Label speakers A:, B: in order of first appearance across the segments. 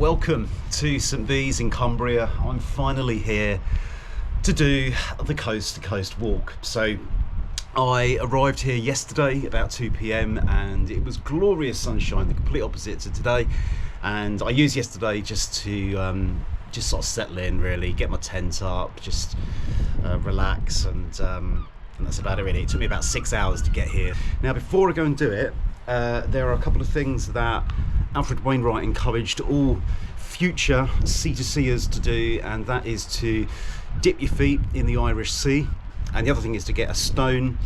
A: Welcome to St Bees in Cumbria. I'm finally here to do the coast to coast walk. So I arrived here yesterday about 2 p.m. and it was glorious sunshine, the complete opposite to today. And I used yesterday just to just sort of settle in, really, get my tent up, just relax, and that's about it really. It took me about 6 hours to get here. Now before I go and do it, there are a couple of things that Alfred Wainwright encouraged all future sea-to-seers to do, and that is to dip your feet in the Irish Sea, and the other thing is to get a stone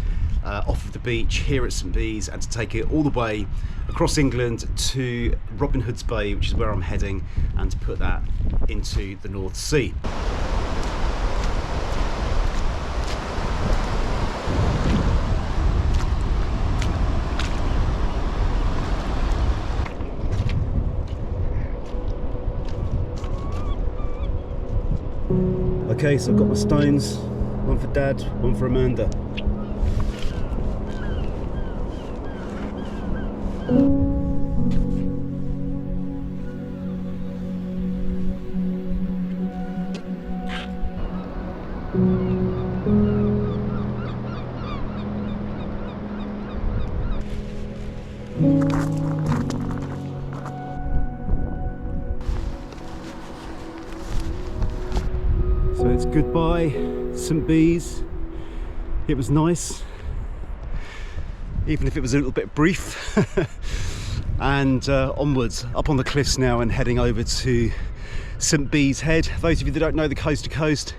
A: off of the beach here at St Bees and to take it all the way across England to Robin Hood's Bay, which is where I'm heading, and to put that into the North Sea. Okay, so I've got my stones, one for Dad, one for Amanda. So it's goodbye, St Bees. It was nice, even if it was a little bit brief. And onwards, up on the cliffs now and heading over to St Bees Head. Those of you that don't know the coast to coast,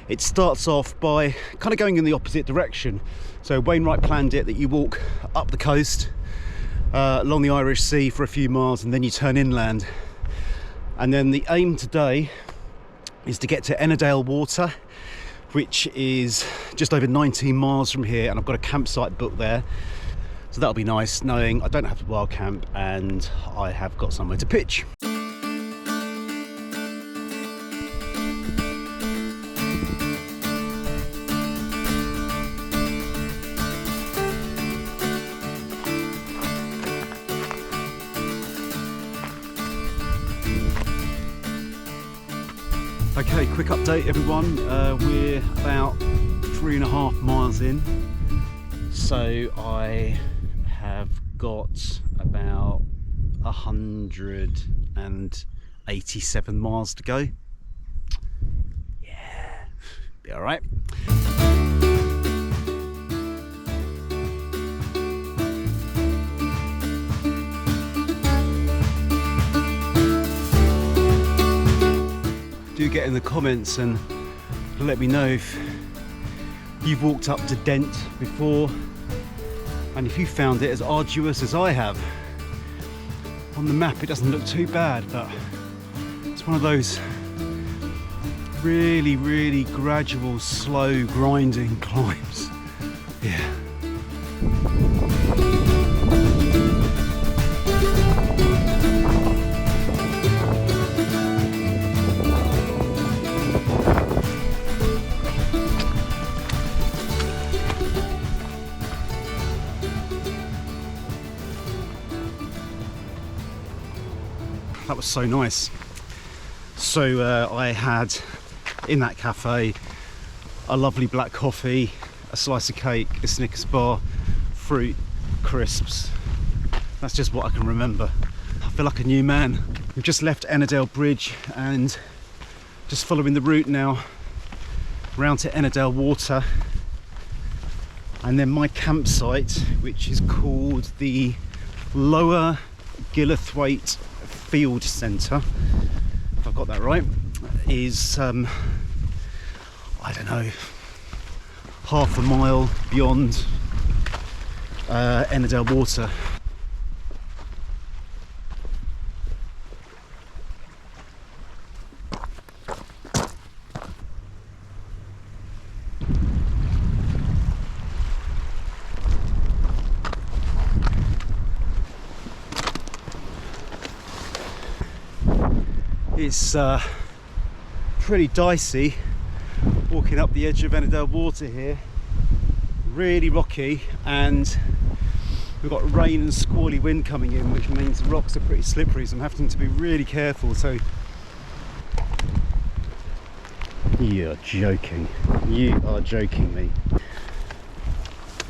A: it starts off by kind of going in the opposite direction. So Wainwright planned it that you walk up the coast along the Irish Sea for a few miles and then you turn inland. And then the aim today is to get to Ennerdale water, which is just over 19 miles from here, and I've got a campsite booked there, so that'll be nice knowing I don't have to wild camp and I have got somewhere to pitch. Okay, quick update everyone, we're about 3.5 miles in, so I have got about 187 miles to go. Yeah, be all right. Do get in the comments and let me know if you've walked up to Dent before and if you found it as arduous as I have. On the map it doesn't look too bad, but it's one of those really gradual, slow, grinding climbs. Yeah. That was so nice. So I had in that cafe a lovely black coffee, a slice of cake, a Snickers bar, fruit, crisps. That's just what I can remember. I feel like a new man. We've just left Ennerdale Bridge and just following the route now round to Ennerdale Water, and then my campsite, which is called the Lower Rosthwaite Field Centre, if I've got that right, is I don't know, half a mile beyond Ennerdale Water. It's pretty dicey walking up the edge of Ennerdale Water here, really rocky, and we've got rain and squally wind coming in, which means the rocks are pretty slippery, so I'm having to be really careful. So you're joking. You are joking me.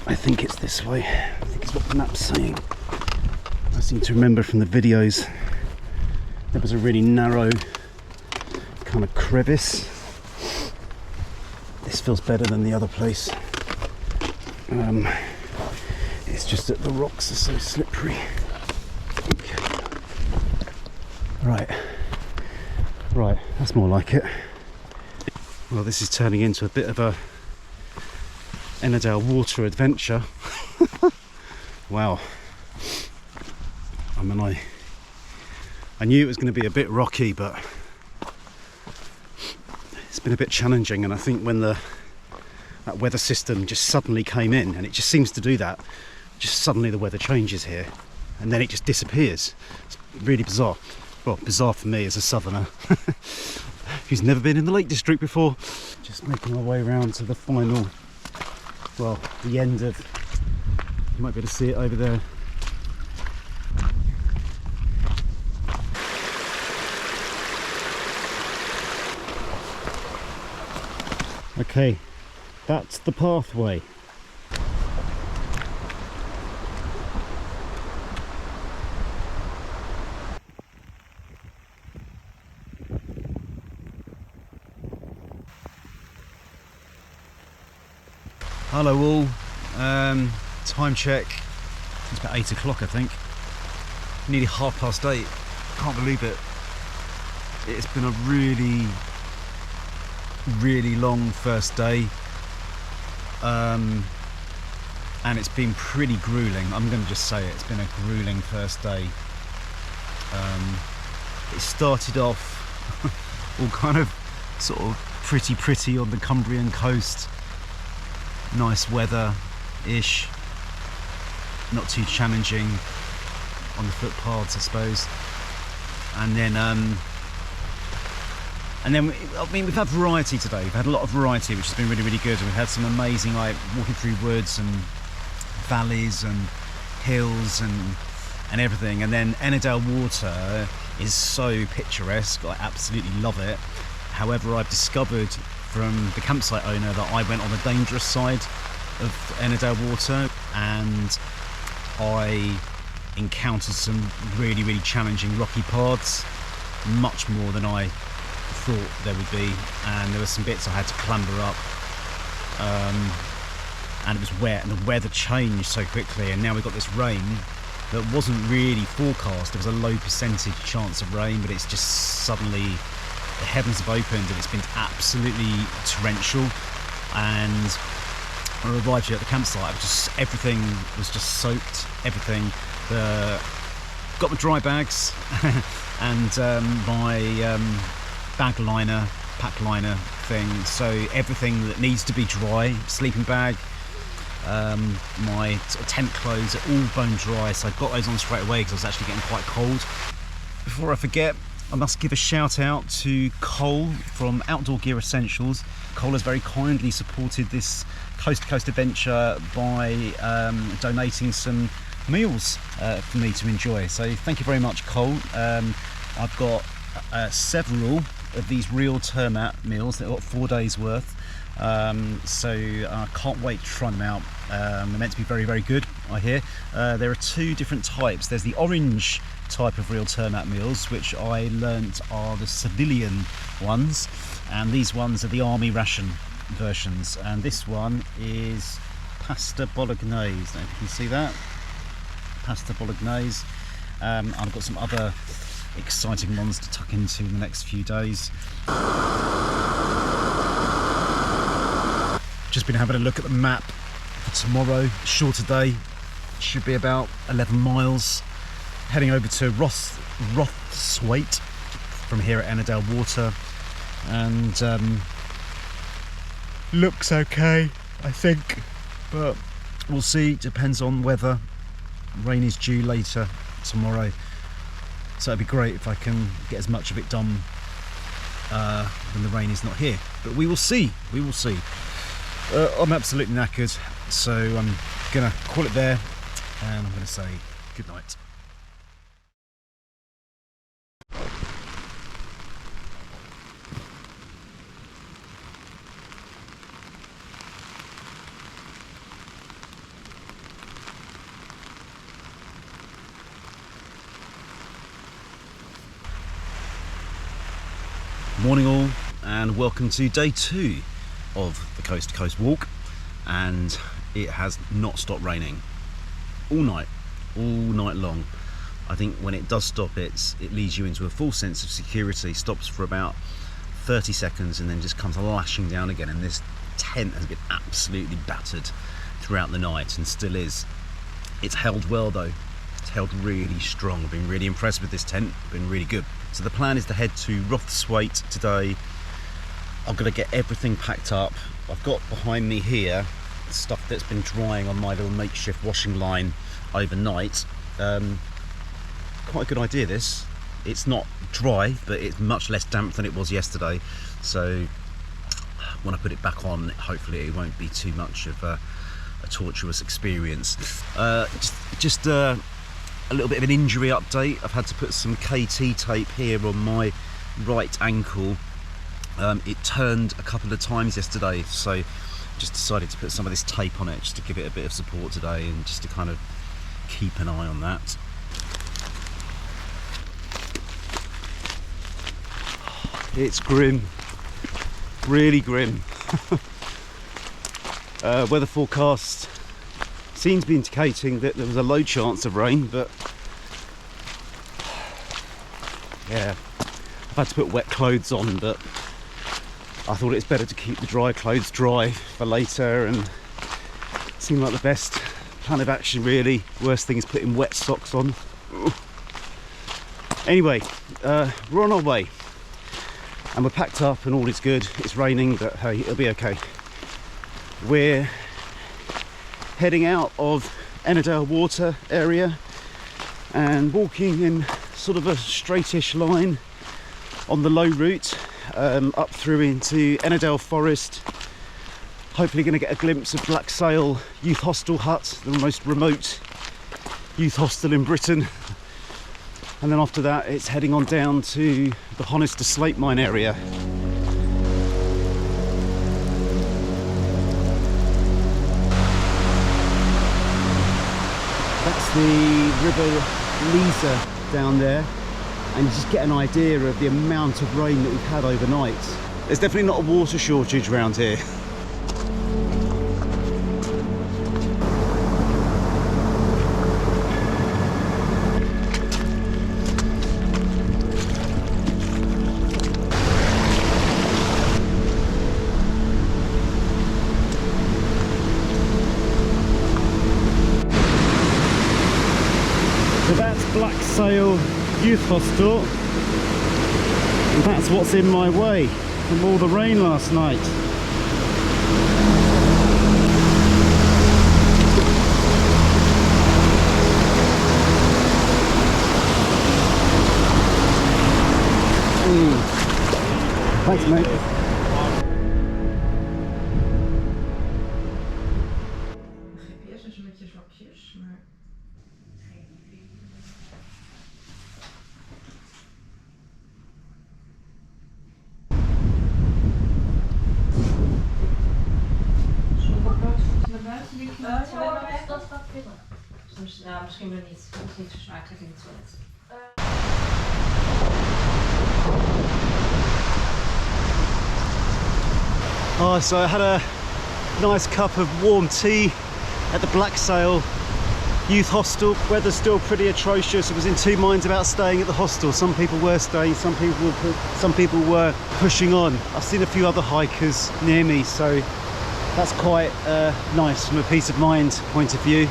A: I think it's this way. I think it's what the map's saying. I seem to remember from the videos there was a really narrow kind of crevice. This feels better than the other place. It's just that the rocks are so slippery. Okay. Right, that's more like it. Well, this is turning into a bit of a Ennerdale water adventure. Wow. I mean, I knew it was going to be a bit rocky, but it's been a bit challenging, and I think when that weather system just suddenly came in, and it just seems to do that, just suddenly the weather changes here and then it just disappears. It's really bizarre. Well, bizarre for me as a southerner who's never been in the Lake District before. Just making my way around to the final, well, the end of, you might be able to see it over there. Okay, that's the pathway. Hello all, time check, it's about 8 o'clock I think, nearly 8:30, can't believe it. It's been a really long first day, and it's been pretty grueling. I'm going to just say it, it's been a grueling first day. It started off all kind of sort of pretty on the Cumbrian coast. Nice weather-ish, not too challenging on the footpaths I suppose. And then I mean, we've had variety today. We've had a lot of variety, which has been really good. And we've had some amazing, like, walking through woods and valleys and hills and everything. And then Ennerdale water is so picturesque. I absolutely love it. However, I've discovered from the campsite owner that I went on the dangerous side of Ennerdale water, and I encountered some really challenging rocky paths, much more than I thought there would be, and there were some bits I had to clamber up, and it was wet, and the weather changed so quickly, and now we've got this rain that wasn't really forecast. There was a low percentage chance of rain, but it's just suddenly the heavens have opened and it's been absolutely torrential. And when I arrived here at the campsite, everything was just soaked, everything. Got my dry bags and my pack liner thing, so everything that needs to be dry, sleeping bag, my sort of tent clothes are all bone dry, so I got those on straight away because I was actually getting quite cold. Before I forget, I must give a shout out to Cole from Outdoor Gear Essentials. Cole has very kindly supported this coast to coast adventure by donating some meals for me to enjoy, so thank you very much, Cole. I've got several of these real termat meals. They've got 4 days worth, so I can't wait to try them out. They're meant to be very good, I hear. There are two different types. There's the orange type of real termat meals, which I learnt are the civilian ones, and these ones are the army ration versions, and this one is pasta bolognese. I don't know if you can see that, pasta bolognese. I've got some other exciting ones to tuck into in the next few days. Just been having a look at the map for tomorrow. Shorter day, should be about 11 miles. Heading over to Rosthwaite from here at Ennerdale Water, and looks okay, I think, but we'll see. Depends on weather. Rain is due later tomorrow, so it'd be great if I can get as much of it done when the rain is not here, but we will see. I'm absolutely knackered, so I'm gonna call it there. and I'm going to say good night. Morning all, and welcome to day 2 of the Coast to Coast walk, and it has not stopped raining all night long. I think when it does stop, it leads you into a full sense of security, stops for about 30 seconds and then just comes lashing down again, and this tent has been absolutely battered throughout the night and still is. It's held well though, it's held really strong. I've been really impressed with this tent, been really good. So the plan is to head to Rosthwaite today. I'm going to get everything packed up. I've got behind me here stuff that's been drying on my little makeshift washing line overnight. Quite a good idea this. It's not dry, but it's much less damp than it was yesterday. So when I put it back on, hopefully it won't be too much of a tortuous experience. Just a little bit of an injury update. I've had to put some KT tape here on my right ankle. It turned a couple of times yesterday, so just decided to put some of this tape on it just to give it a bit of support today and just to kind of keep an eye on that. It's grim, really grim. Weather forecast seems to be indicating that there was a low chance of rain, but yeah, I've had to put wet clothes on, but I thought it's better to keep the dry clothes dry for later, and it seemed like the best plan of action really. Worst thing is putting wet socks on. Anyway, we're on our way and we're packed up and all is good. It's raining, but hey, it'll be okay. We're heading out of Ennerdale water area and walking in sort of a straightish line on the low route up through into Ennerdale Forest. Hopefully going to get a glimpse of Black Sail Youth Hostel Hut, the most remote youth hostel in Britain. And then after that it's heading on down to the Honister Slate Mine area. That's the River Lisa down there, and you just get an idea of the amount of rain that we've had overnight. There's definitely not a water shortage around here. So that's Black Sail Youth Hostel, and that's what's in my way from all the rain last night. Thanks, mate.
B: Nou, misschien wel niet. Het is niet zo smakelijk in het toilet.
A: Oh, so I had a nice cup of warm tea at the Black Sail Youth Hostel. Weather's still pretty atrocious. I was in two minds about staying at the hostel. Some people were staying, some people were pushing on. I've seen a few other hikers near me, so that's quite nice from a peace of mind point of view.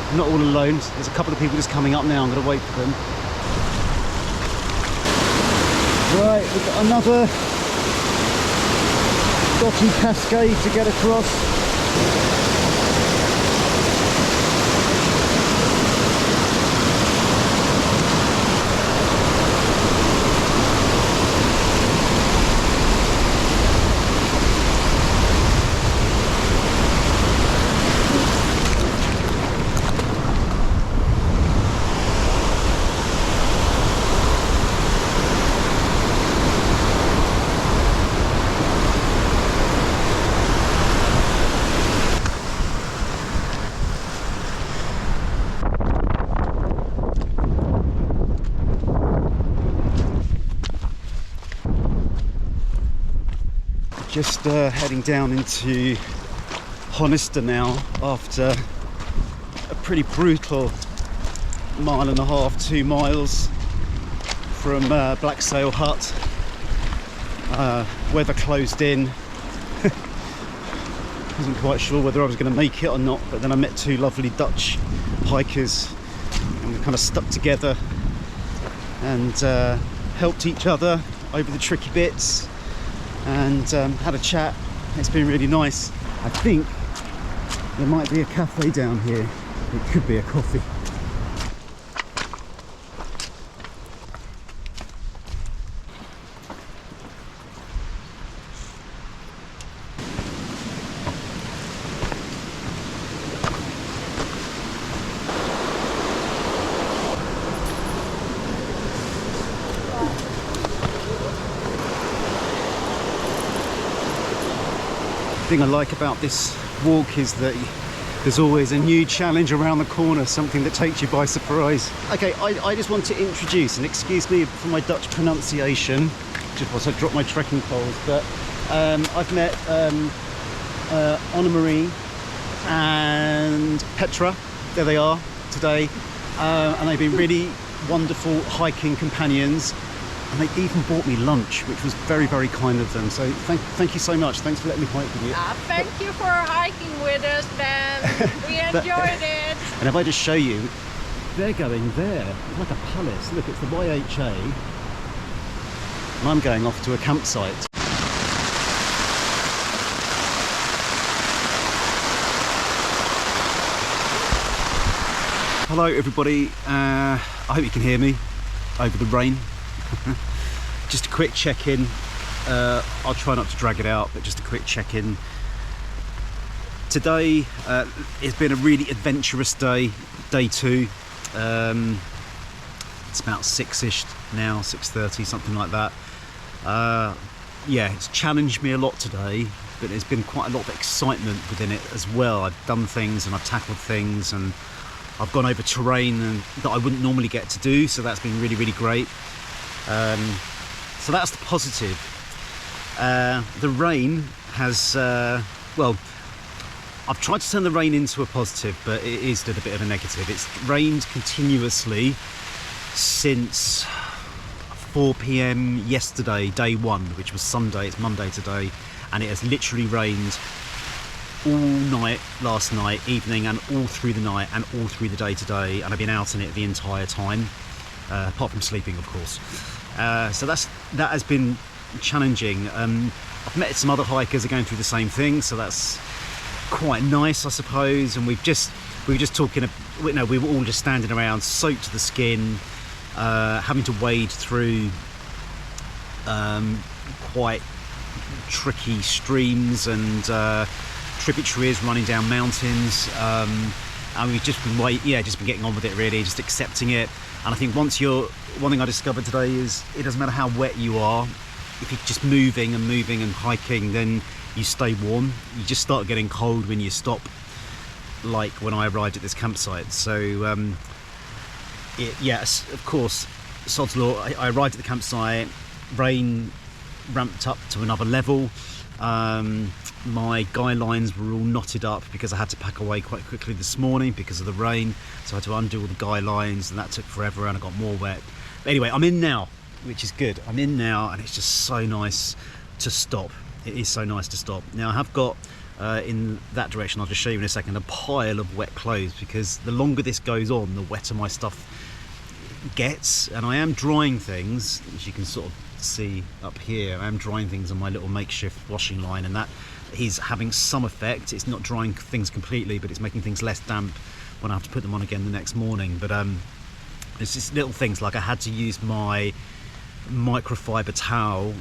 A: I'm not all alone. There's a couple of people just coming up now. I'm going to wait for them. Right, we've got another dodgy cascade to get across. just heading down into Honister now after a pretty brutal 1.5 2 miles from Blacksail Hut. Weather closed in. Wasn't quite sure whether I was going to make it or not, but then I met two lovely Dutch hikers and we kind of stuck together and helped each other over the tricky bits and had a chat. It's been really nice. I think there might be a cafe down here. It could be a coffee. The thing I like about this walk is that there's always a new challenge around the corner, something that takes you by surprise. Okay, I just want to introduce, and excuse me for my Dutch pronunciation, just whilst I drop my trekking poles, but I've met Anna-Marie and Petra, there they are today, and they've been really wonderful hiking companions. And they even bought me lunch, which was very, very kind of them. So thank you so much. Thanks for letting me hike with you.
C: Thank you for hiking with us, Ben. We enjoyed it.
A: And if I just show you, they're going there. It's like a palace. Look, it's the YHA. And I'm going off to a campsite. Hello, everybody. I hope you can hear me over the rain. Just a quick check-in. I'll try not to drag it out, but just a quick check-in. Today it's been a really adventurous day, day 2. It's about 6ish now, 6:30, something like that. Yeah, it's challenged me a lot today, but there's been quite a lot of excitement within it as well. I've done things and I've tackled things and I've gone over terrain that I wouldn't normally get to do, so that's been really, really great. So that's the positive. The rain has, well, I've tried to turn the rain into a positive, but it is still a bit of a negative. It's rained continuously since 4 p.m. yesterday, day 1, which was Sunday. It's Monday today, and it has literally rained all night last night, evening, and all through the night and all through the day today, and I've been out in it the entire time, apart from sleeping, of course. So that has been challenging. I've met some other hikers who are going through the same thing, so that's quite nice, I suppose. And we were just talking, we were all just standing around, soaked to the skin, having to wade through quite tricky streams and tributaries running down mountains. And we've just been just been getting on with it, really, just accepting it. And I think one thing I discovered today is it doesn't matter how wet you are, if you're just moving and hiking, then you stay warm. You just start getting cold when you stop, like when I arrived at this campsite. So yes, of course, sod's law. I arrived at the campsite, rain ramped up to another level. My guy lines were all knotted up because I had to pack away quite quickly this morning because of the rain, so I had to undo all the guy lines, and that took forever and I got more wet. But anyway, I'm in now, which is good. I'm in now, and it's just so nice to stop. It is so nice to stop. Now I have got in that direction, I'll just show you in a second, a pile of wet clothes, because the longer this goes on, the wetter my stuff gets. And I am drying things, as you can sort of see up here. I am drying things on my little makeshift washing line, and that is having some effect. It's not drying things completely, but it's making things less damp when I have to put them on again the next morning. But it's just little things, like I had to use my microfiber towel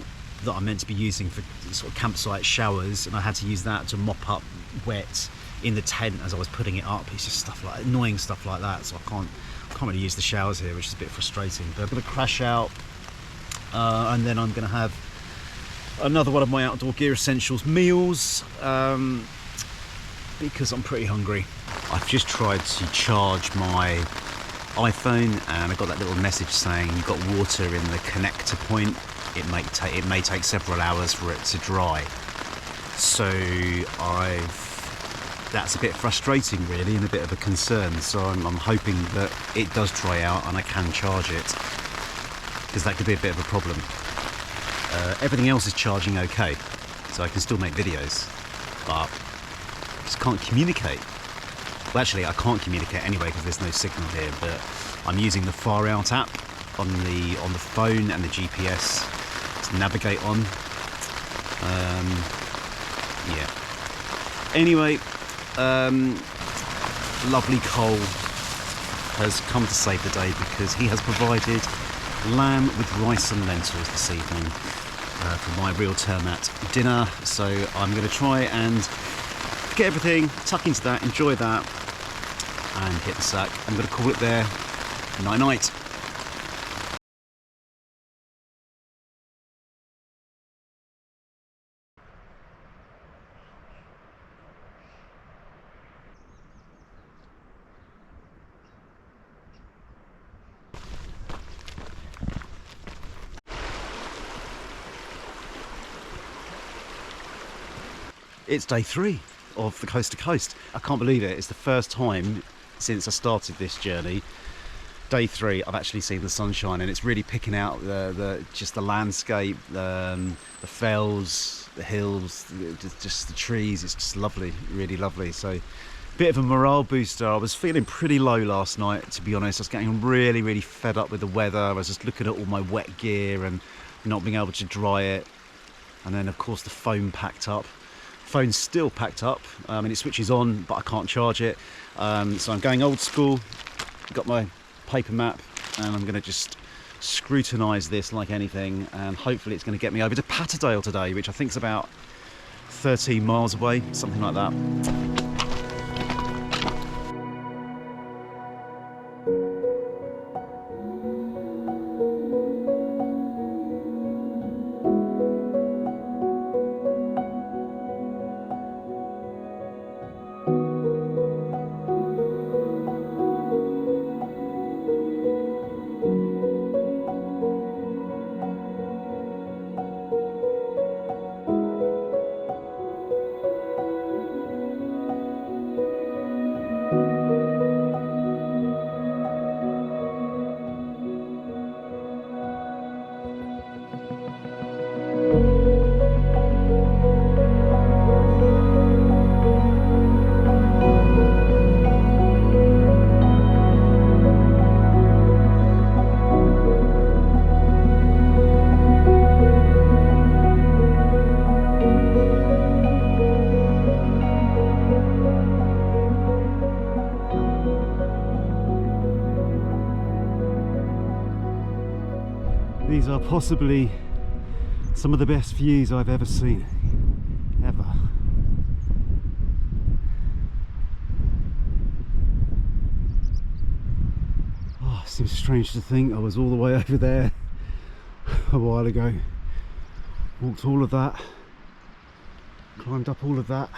A: that I'm meant to be using for sort of campsite showers, and I had to use that to mop up wet in the tent as I was putting it up. It's just stuff like annoying stuff like that, so I can't really use the showers here, which is a bit frustrating. But I'm going to crash out, and then I'm going to have another one of my outdoor gear essentials meals, because I'm pretty hungry. I've just tried to charge my iPhone, and I got that little message saying you've got water in the connector point. It may take several hours for it to dry. So that's a bit frustrating really, and a bit of a concern. So I'm hoping that it does dry out and I can charge it, because that could be a bit of a problem. Everything else is charging okay, so I can still make videos, but I just can't communicate. Well, actually I can't communicate anyway because there's no signal here, but I'm using the Far Out app on the phone and the GPS to navigate on. Yeah. Anyway, lovely Cole has come to save the day because he has provided lamb with rice and lentils this evening for my real term at dinner. So I'm going to try and get everything, tuck into that, enjoy that, and hit the sack. I'm going to call it there. Night night. It's day 3 of the coast to coast. I can't believe it. It's the first time since I started this journey. Day 3, I've actually seen the sunshine, and it's really picking out just the landscape, the fells, the hills, just the trees. It's just lovely, really lovely. So, bit of a morale booster. I was feeling pretty low last night, to be honest. I was getting really fed up with the weather. I was just looking at all my wet gear and not being able to dry it. And then, of course, the phone packed up. Phone's still packed up, and it switches on, but I can't charge it. So I'm going old school. Got my paper map, and I'm going to just scrutinise this like anything, and hopefully it's going to get me over to Patterdale today, which I think is about 13 miles away, something like that. These are possibly some of the best views I've ever seen, ever. Oh, it seems strange to think I was all the way over there a while ago. Walked all of that, climbed up all of that.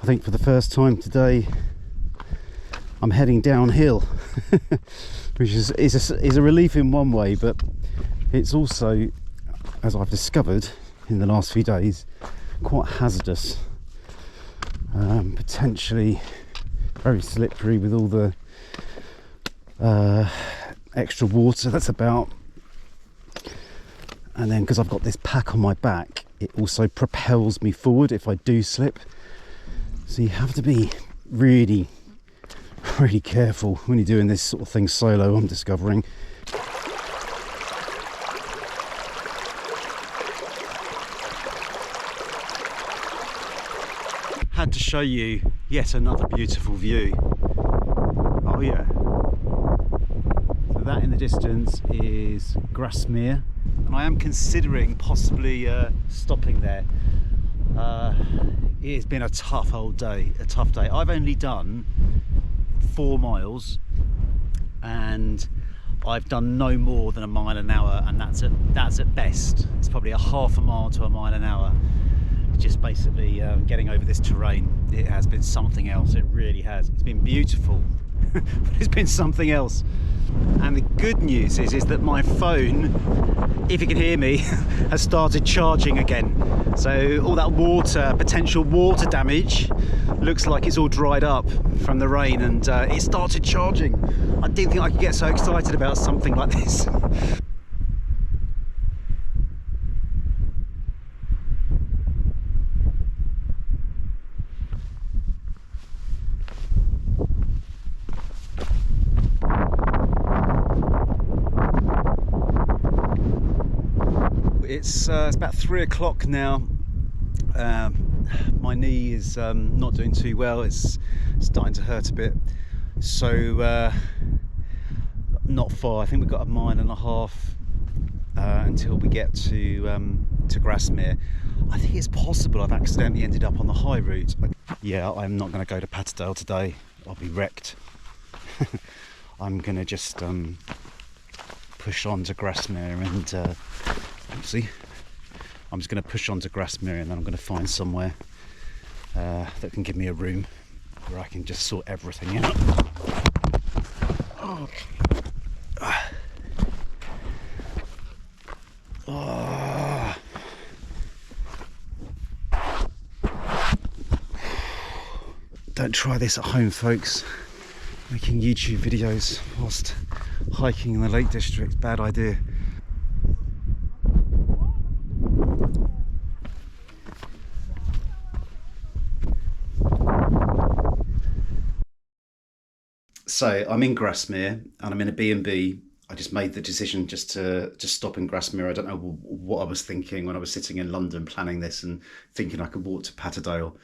A: I think for the first time today I'm heading downhill, which is a relief in one way, but it's also, as I've discovered in the last few days, quite hazardous. Potentially very slippery with all the extra water that's about. And then because I've got this pack on my back, it also propels me forward if I do slip. So you have to be really careful when you're doing this sort of thing solo, I'm discovering. Had to show you yet another beautiful view. Oh yeah. So that in the distance is Grasmere, and I am considering possibly stopping there. It has been a tough old day, a tough day. I've only done 4 miles, and I've done no more than a mile an hour, and that's at best. It's probably a half a mile to a mile an hour. Just basically getting over this terrain. It has been something else. It really has. It's been beautiful. but it's been something else. And the good news is that my phone, if you can hear me, has started charging again. So all that water, potential water damage, looks like it's all dried up from the rain, and it started charging. I didn't think I could get so excited about something like this. It's about 3 o'clock now. My knee is not doing too well. It's starting to hurt a bit. So not far. I think we've got 1.5 miles until we get to Grasmere. I think it's possible I've accidentally ended up on the high route. Yeah, I'm not going to go to Patterdale today. I'll be wrecked. I'm going to just push on to Grasmere and see. I'm just going to push on to Grasmere, and then I'm going to find somewhere that can give me a room where I can just sort everything out. Oh. Oh. Don't try this at home, folks. Making YouTube videos whilst hiking in the Lake District, bad idea. So I'm in Grasmere and I'm in a B&B. I just made the decision just to stop in Grasmere. I don't know what I was thinking when I was sitting in London planning this and thinking I could walk to Patterdale.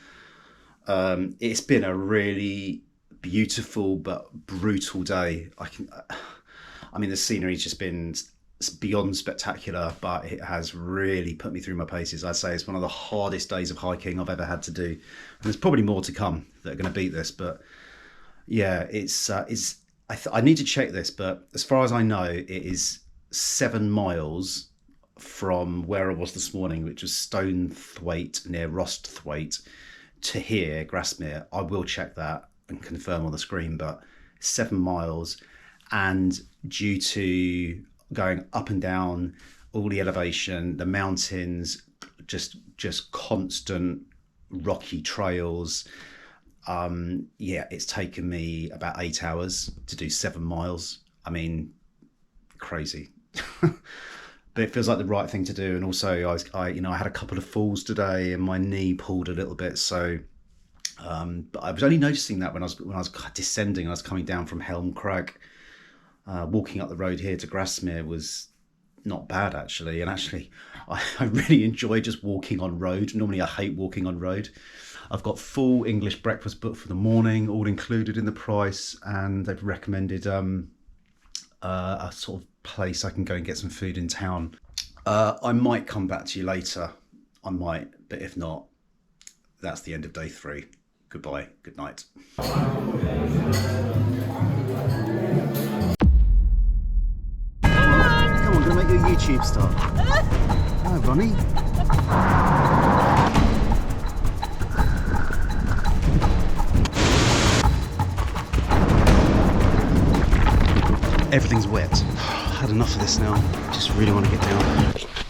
A: It's been a really beautiful but brutal day. I mean, the scenery's just been beyond spectacular, but it has really put me through my paces. I'd say it's one of the hardest days of hiking I've ever had to do. And there's probably more to come that are going to beat this, but yeah, I need to check this, but as far as I know, it is 7 miles from where I was this morning, which was Stonethwaite near Rosthwaite, to here, Grasmere. I will check that and confirm on the screen, but 7 miles, and due to going up and down all the elevation, the mountains, just constant rocky trails. Yeah, it's taken me about 8 hours to do 7 miles. I mean, crazy. But it feels like the right thing to do. And also I had a couple of falls today and my knee pulled a little bit. So, but I was only noticing that when I was descending, I was coming down from Helm Crag, walking up the road here to Grasmere was not bad actually. And actually I really enjoy just walking on road. Normally I hate walking on road. I've got full English breakfast booked for the morning, all included in the price, and they've recommended a sort of place I can go and get some food in town. I might come back to you later. I might, but if not, that's the end of day 3. Goodbye, good night. Come on, gonna make you a YouTube star. Hi, Ronnie. Everything's wet. I've had enough of this now. Just really want to get down.